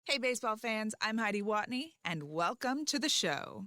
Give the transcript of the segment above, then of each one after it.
Hey, baseball fans, I'm Heidi Watney, and welcome to the show.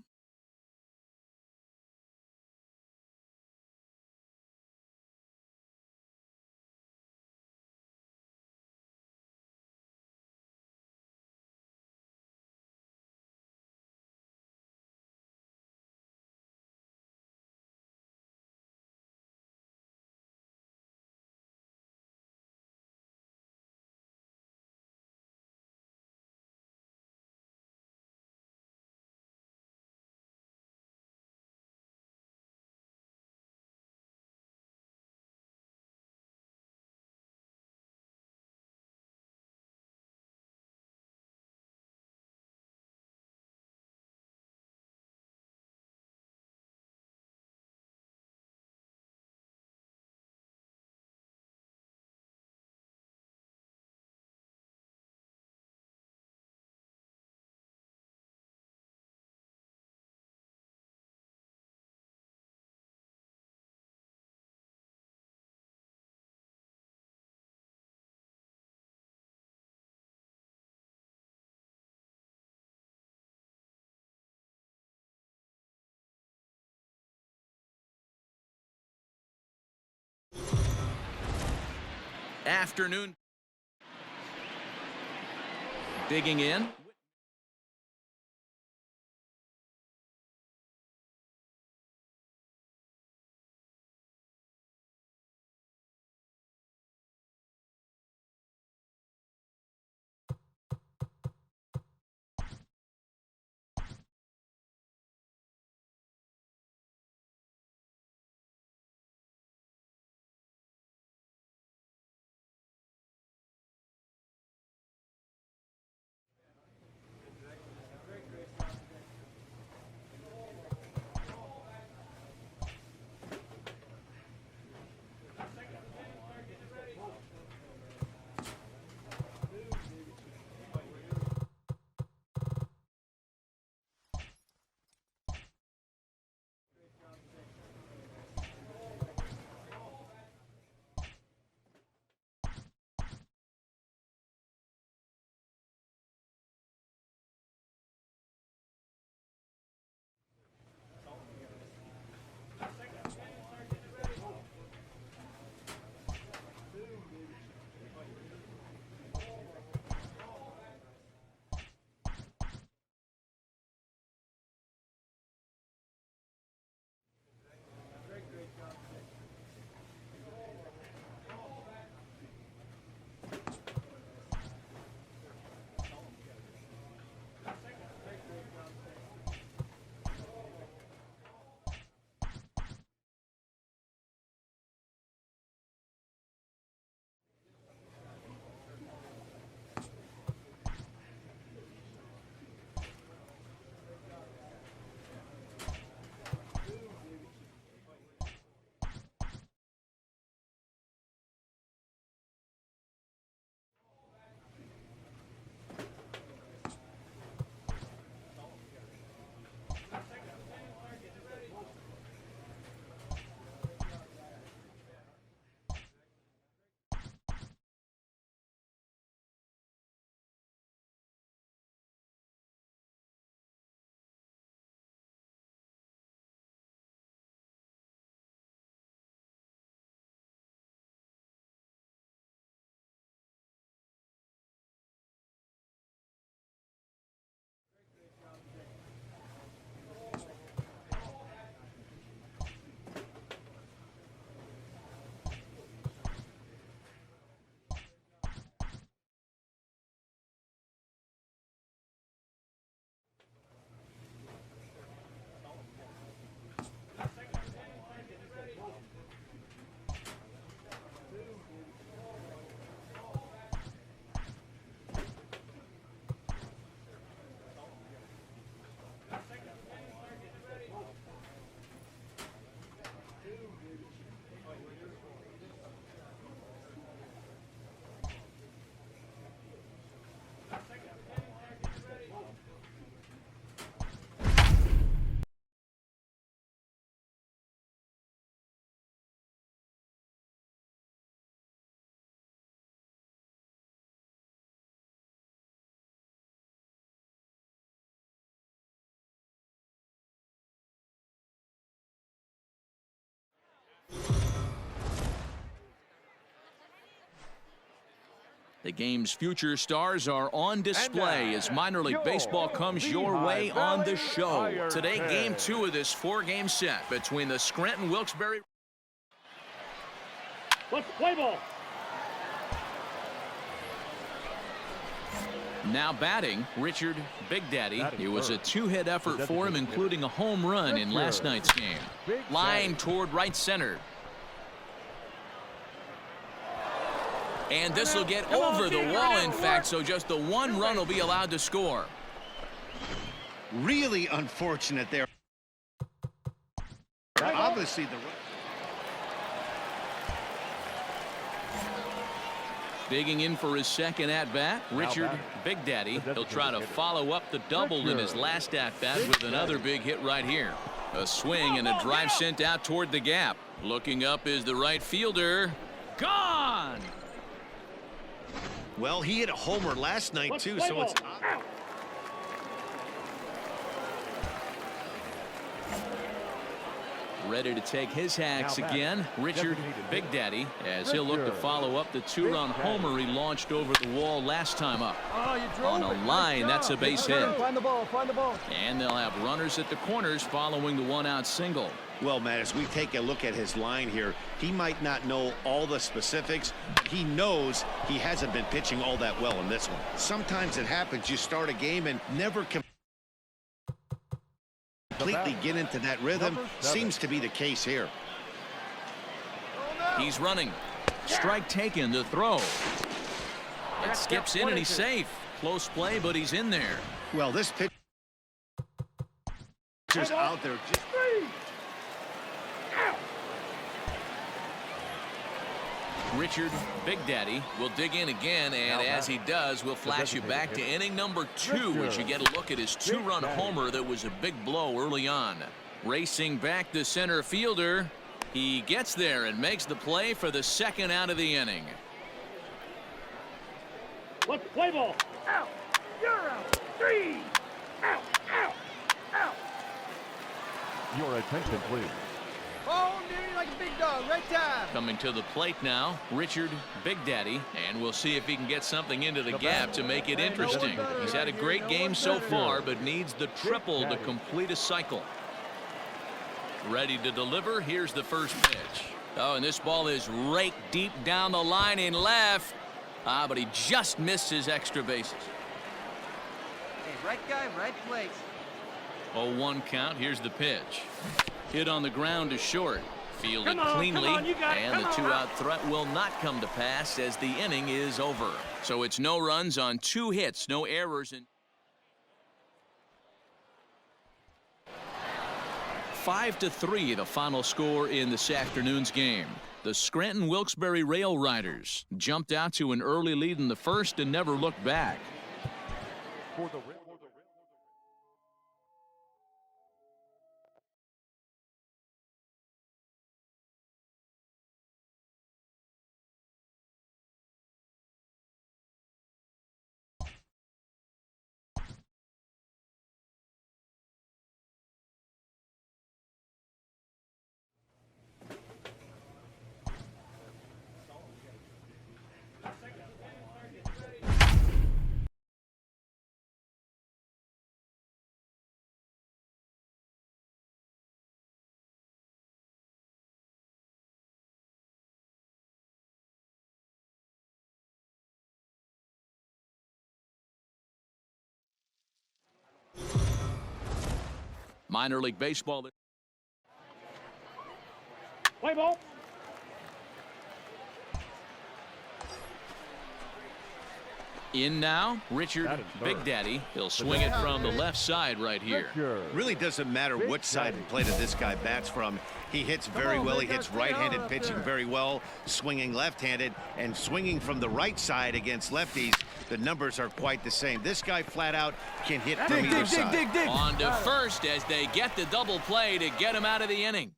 Afternoon. Digging in. The game's future stars are on display as minor league baseball comes your way on the show. Today, game 2 of this 4-game set between the Scranton Wilkes-Barre. Let's play ball. Now batting, Richard Big Daddy. It was a 2-hit effort for him, including a home run in last night's game. Line toward right center. And this will get over the wall, in fact, so just the 1 run will be allowed to score. Really unfortunate there. Obviously, Digging in for his second at-bat, Richard Big Daddy. He'll try to follow up the double in his last at-bat with another big hit right here. A swing and a drive sent out toward the gap. Looking up is the right fielder. Gone! well, he hit a homer last night, too, so it's... Ready to take his hacks again, Richard Big Daddy, as he'll look to follow up the 2-run homer he launched over the wall last time up. On a line, that's a base hit. Find the ball, find the ball. And they'll have runners at the corners following the 1-out single. Well, Matt, as we take a look at his line here, he might not know all the specifics, but he knows he hasn't been pitching all that well in this one. Sometimes it happens. You start a game and never completely get into that rhythm. Seems to be the case here. He's running. Strike taken, the throw. It skips in and he's safe. Close play, but he's in there. Well, this pitcher's out there. Richard Big Daddy will dig in again, and as he does, we'll flash you back to inning number 2 as you get a look at his 2-run homer that was a big blow early on. Racing back the center fielder. He gets there and makes the play for the 2nd out of the inning. Let's play ball. Out. You're out. 3. Out. Out. Out. Your attention, please. Oh, nearly like a big dog. Right time. Coming to the plate now, Richard Big Daddy, and we'll see if he can get something into the gap to make it interesting. He's had a great game so far, but needs the triple to complete a cycle. Ready to deliver. Here's the first pitch. Oh, and this ball is raked deep down the line in left. But he just missed his extra bases. Hey, right guy, right place. 0-1 count. Here's the pitch. Hit on the ground to short. Fielded Come cleanly, on, you got it. and the 2-out threat will not come to pass as the inning is over. So it's no runs on 2 hits, no errors. 5-3, the final score in this afternoon's game. The Scranton Wilkes-Barre Rail Riders jumped out to an early lead in the first and never looked back. For the Minor League Baseball. Play ball. In now, Richard Big Daddy. He'll swing it from the left side right here. Really doesn't matter which side of the plate this guy bats from. He hits very well. He hits right-handed pitching very well, swinging left-handed, and swinging from the right side against lefties. The numbers are quite the same. This guy flat out can hit from either side. On to first as they get the double play to get him out of the inning.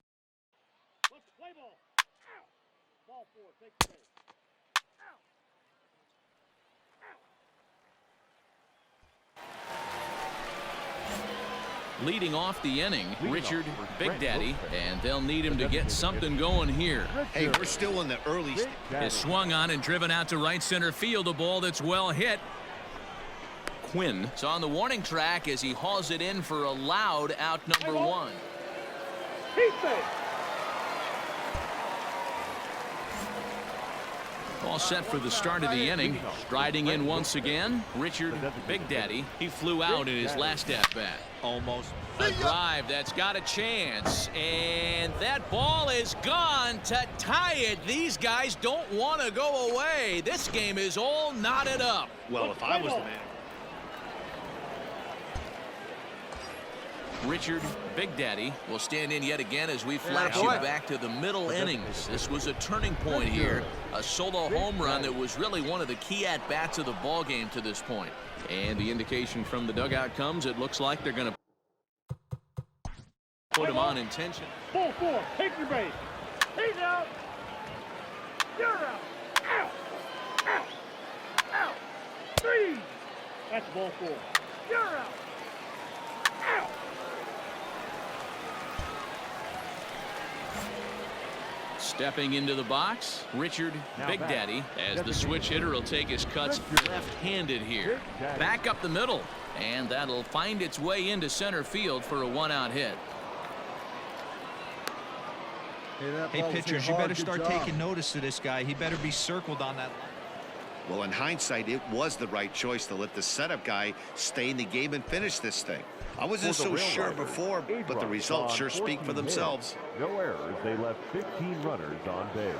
Let's play ball. Out. Ball 4. Take the base. Leading off the inning, Richard Big Daddy, and they'll need him to get something going here. Hey, we're still in the early stages. Is swung on and driven out to right center field. A ball that's well hit. Quinn is on the warning track as he hauls it in for a loud out number 1. He's safe. All set for the start of the inning. Striding in once again, Richard Big Daddy. He flew out in his last at-bat. Almost. A drive that's got a chance, and that ball is gone to tie it. These guys don't want to go away. This game is all knotted up. Well, if I was the man. Richard Big Daddy will stand in yet again as we flash you back to the middle innings. This was a turning point here. A solo home run that was really one of the key at-bats of the ball game to this point. And the indication from the dugout comes, it looks like they're going to put him on intention. Ball 4. Take your base. He's out. You're out. Out. Out. Out. 3. That's ball 4. You're out. Out. Stepping into the box, Richard Big Daddy, as the switch hitter will take his cuts left-handed here. Back up the middle, and that'll find its way into center field for a one-out hit. Hey, pitchers, you better start taking notice of this guy. He better be circled on that. Well, in hindsight, it was the right choice to let the setup guy stay in the game and finish this thing. I wasn't so sure before, but the results sure speak for themselves. No errors. They left 15 runners on base.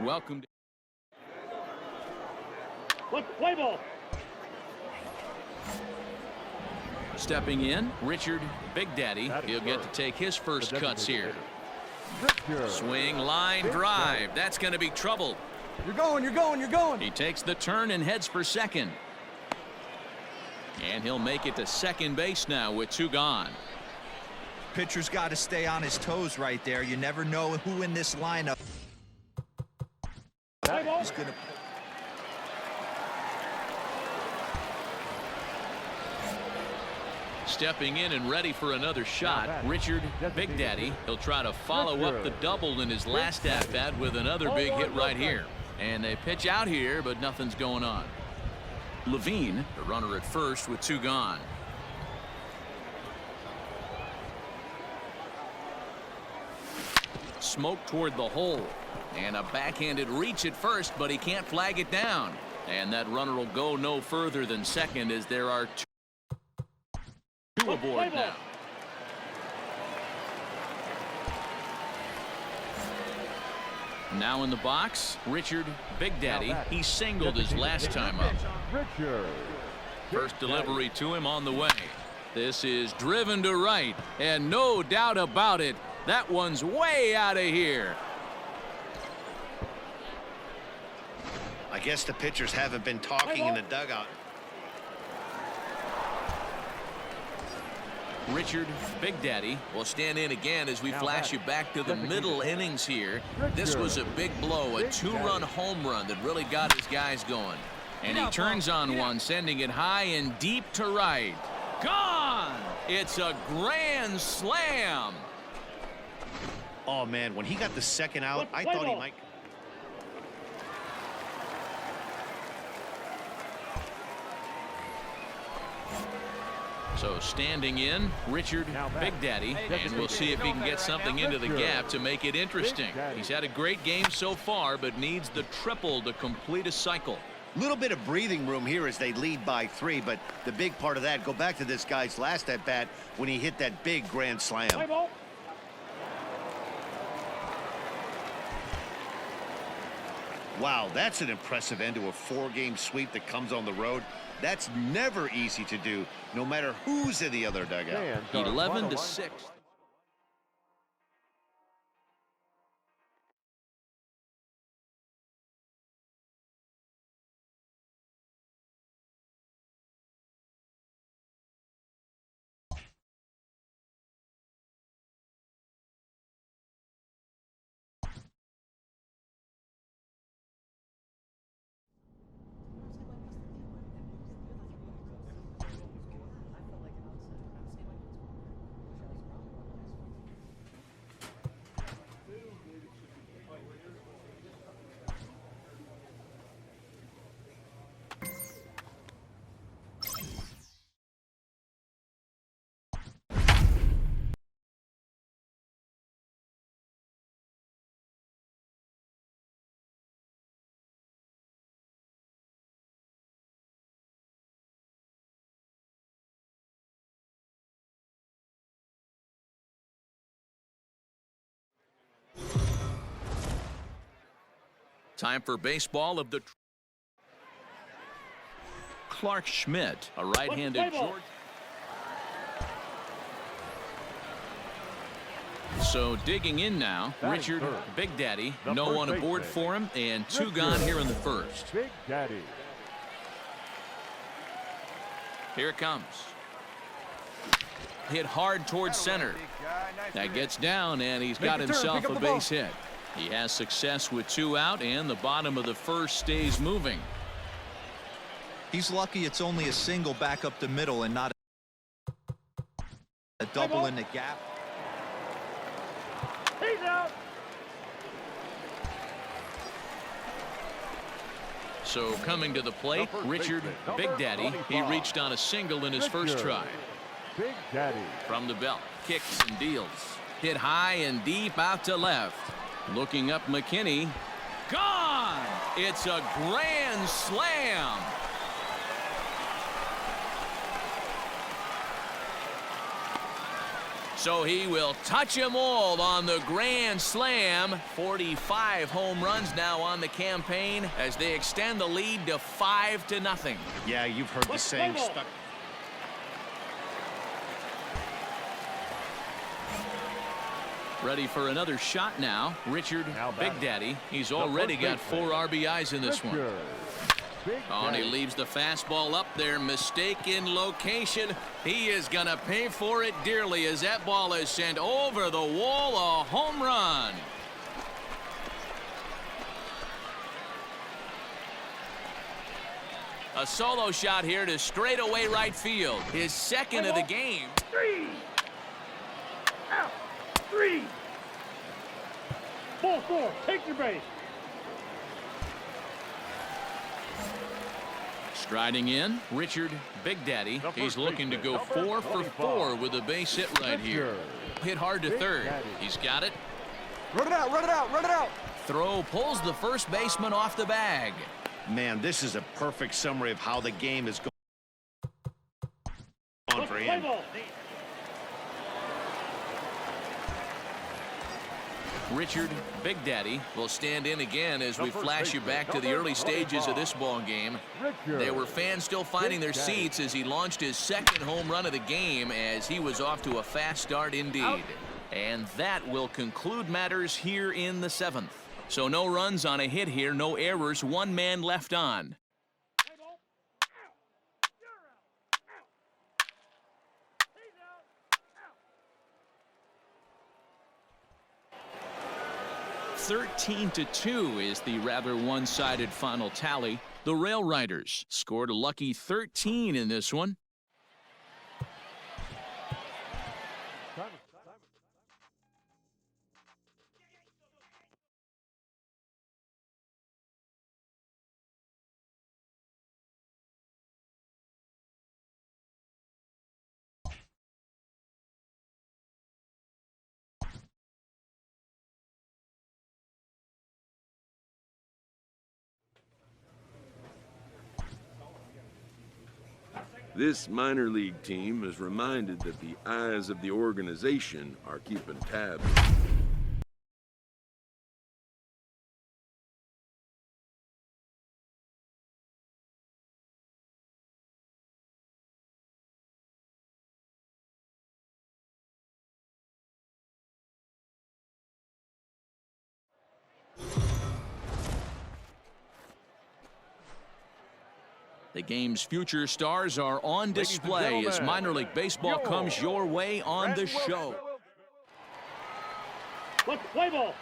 Welcome to Let's play ball. stepping in, Richard Big Daddy. He'll get to take his first cuts here. Swing, line, drive. That's going to be trouble. You're going. He takes the turn and heads for second. And he'll make it to second base now with 2 gone. Pitcher's got to stay on his toes right there. You never know who in this lineup is going to. Stepping in and ready for another shot, Richard Big Daddy. He'll try to follow up the double in his last at-bat with another big hit right here. And they pitch out here, but nothing's going on. Levine, the runner at first with 2 gone. Smoke toward the hole. And a backhanded reach at first, but he can't flag it down. And that runner will go no further than second as there are 2 aboard now. Now in the box, Richard Big Daddy. He singled his last time up. First delivery to him on the way. This is driven to right, and no doubt about it, that one's way out of here. I guess the pitchers haven't been talking in the dugout. Richard Big Daddy will stand in again as we flash you back to the middle innings here. This was a big blow, a 2-run home run that really got his guys going. And he turns on one, sending it high and deep to right. Gone! It's a grand slam. Oh, man, when he got the second out, I thought he might. So standing in, Richard Big Daddy, and we'll see if he can get something into the gap to make it interesting. He's had a great game so far, but needs the triple to complete a cycle. Little bit of breathing room here as they lead by 3, but the big part of that, go back to this guy's last at-bat when he hit that big grand slam. Wow, that's an impressive end to a 4-game sweep that comes on the road. That's never easy to do, no matter who's in the other dugout. 11-6. Time for baseball of the Clark Schmidt, a right-handed George. So digging in now, Richard Big Daddy. No one aboard for him, and 2 gone here in the first. Big Daddy. Here it comes. Hit hard towards center. That gets down, and he's got himself a base hit. He has success with 2 out, and the bottom of the first stays moving. He's lucky it's only a single back up the middle and not a double in the gap. He's out. So coming to the plate, Richard Big Daddy. He reached on a single in his first try. Big Daddy. From the belt, kicks and deals. Hit high and deep out to left. Looking up McKinney. Gone! It's a grand slam. So he will touch them all on the grand slam. 45 home runs now on the campaign as they extend the lead to 5-0. Yeah, you've heard the saying stuck. Ready for another shot now. Richard Big Daddy. He's already got 4 RBIs in this one. Oh, and he leaves the fastball up there. Mistaken location. He is going to pay for it dearly as that ball is sent over the wall. A home run. A solo shot here to straightaway right field. His second of the game. 3. Out. 3. Ball 4. Take your base. Striding in, Richard Big Daddy. He's looking to go 4 for 4 with a base hit right here. Hit hard to third. He's got it. Run it out, run it out, run it out. Throw pulls the first baseman off the bag. Man, this is a perfect summary of how the game is going on for him. Richard Big Daddy will stand in again as we flash you back to the early stages of this ball game. There were fans still finding their seats as he launched his second home run of the game as he was off to a fast start indeed. And that will conclude matters here in the 7th. So no runs on a hit here, no errors, 1 man left on. 13-2 is the rather one-sided final tally. The Rail Riders scored a lucky 13 in this one. This minor league team is reminded that the eyes of the organization are keeping tabs. The game's future stars are on display as minor league baseball comes your way on the show. Let's play ball.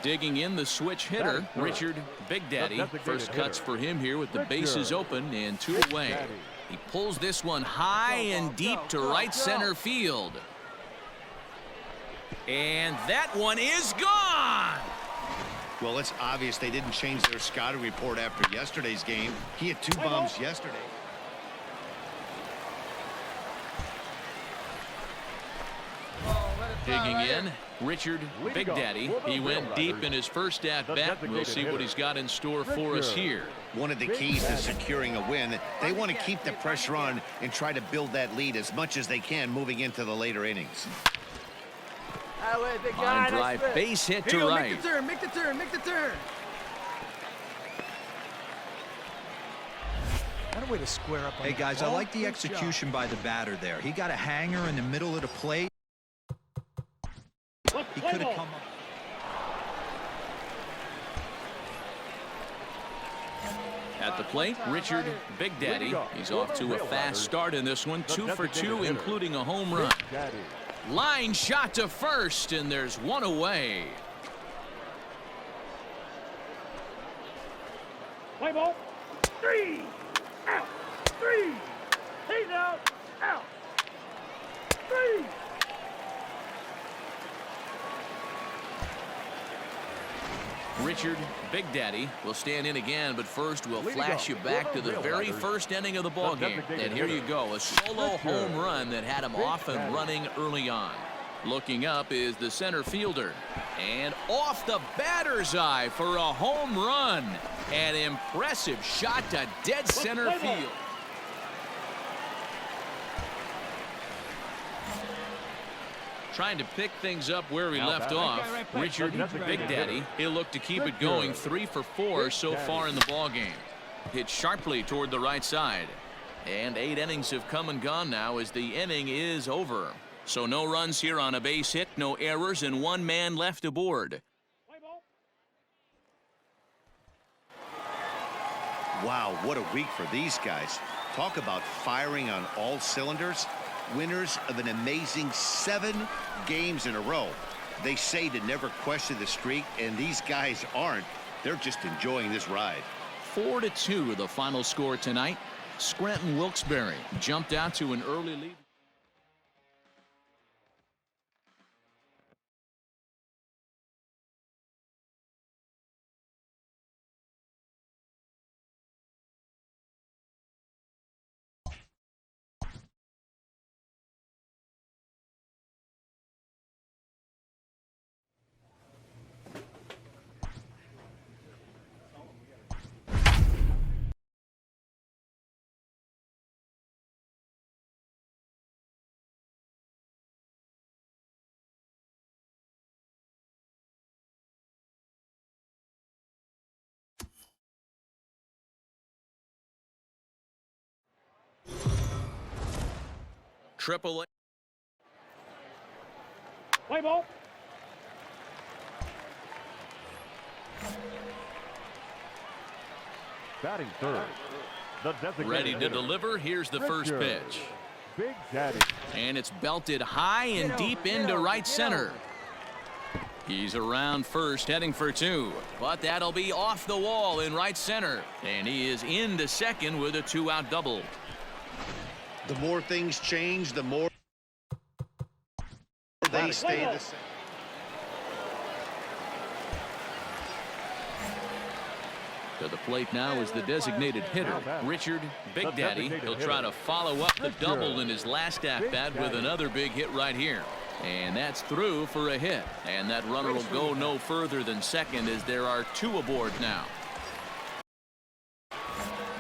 Digging in the switch hitter, Richard Big Daddy. First cuts for him here with the bases open and 2 away. He pulls this one high and deep to right center field. And that one is gone. Well, it's obvious they didn't change their scouting report after yesterday's game. He had 2 bombs yesterday. Digging in, Richard Big Daddy. He went deep in his first at-bat. We'll see what he's got in store for us here. One of the keys to securing a win, they want to keep the pressure on and try to build that lead as much as they can moving into the later innings. Line drive, base hit to right. Make the turn, make the turn, make the turn. Not a way to square up on Hey, that guys, ball. I like the Good execution job. by the batter there. He got a hanger in the middle of the plate. He could have come up. At the plate, Richard Big Daddy. He's off to a fast start in this one. 2 for 2, including a home run. Line shot to first, and there's one away. Play ball. 3. Out. 3. He's out. Out. 3. Richard Big Daddy will stand in again, but first we'll flash you back to the very first inning of the ball game. And here you go, a solo home run that had him off and running early on. Looking up is the center fielder, and off the batter's eye for a home run. An impressive shot to dead center field. Trying to pick things up where he left off. Richard Big Daddy, he'll look to keep it going. 3 for 4 so far in the ball game. Hit sharply toward the right side. And 8 innings have come and gone now as the inning is over. So no runs here on a base hit, no errors, and 1 man left aboard. Wow, what a week for these guys. Talk about firing on all cylinders. Winners of an amazing 7 games in a row. They say to never question the streak, and these guys aren't. They're just enjoying this ride. 4-2 the final score tonight. Scranton Wilkes-Barre jumped out to an early lead. Triple A. Play ball. Batting third, the designated Ready to hitter, deliver. Here's the first Richard pitch. Big Daddy. And it's belted high and deep into right center. He's around first, heading for 2. But that'll be off the wall in right center. And he is into second with a 2-out double. The more things change, the more they stay the same. To the plate now is the designated hitter, Richard Big Daddy. He'll try to follow up the double in his last at-bat with another big hit right here. And that's through for a hit. And that runner will go no further than second as there are 2 aboard now.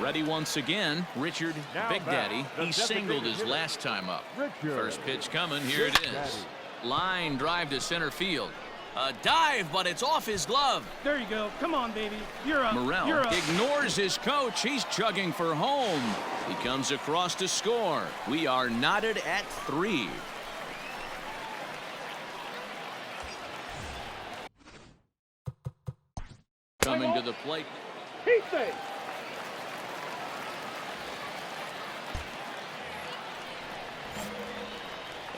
Ready once again, Richard Big Daddy. He singled his last time up. First pitch coming, here it is. Line drive to center field. A dive, but it's off his glove. There you go. Come on, baby. You're up. Morrell You're up. ignores his coach. He's chugging for home. He comes across to score. We are knotted at 3. Coming to the plate. He's safe.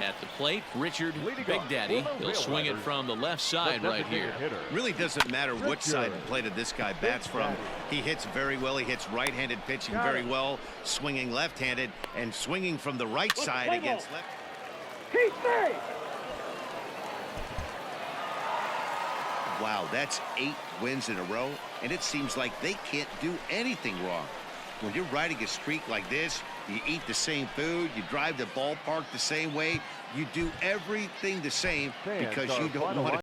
At the plate, Richard Big Daddy. He'll swing it from the left side right here. Really doesn't matter what side of the plate of this guy bats from. He hits very well. He hits right-handed pitching very well, swinging left-handed, and swinging from the right side against left. He's safe. Wow, that's 8 wins in a row, and it seems like they can't do anything wrong. When you're riding a streak like this, you eat the same food, you drive the ballpark the same way, you do everything the same because you don't want to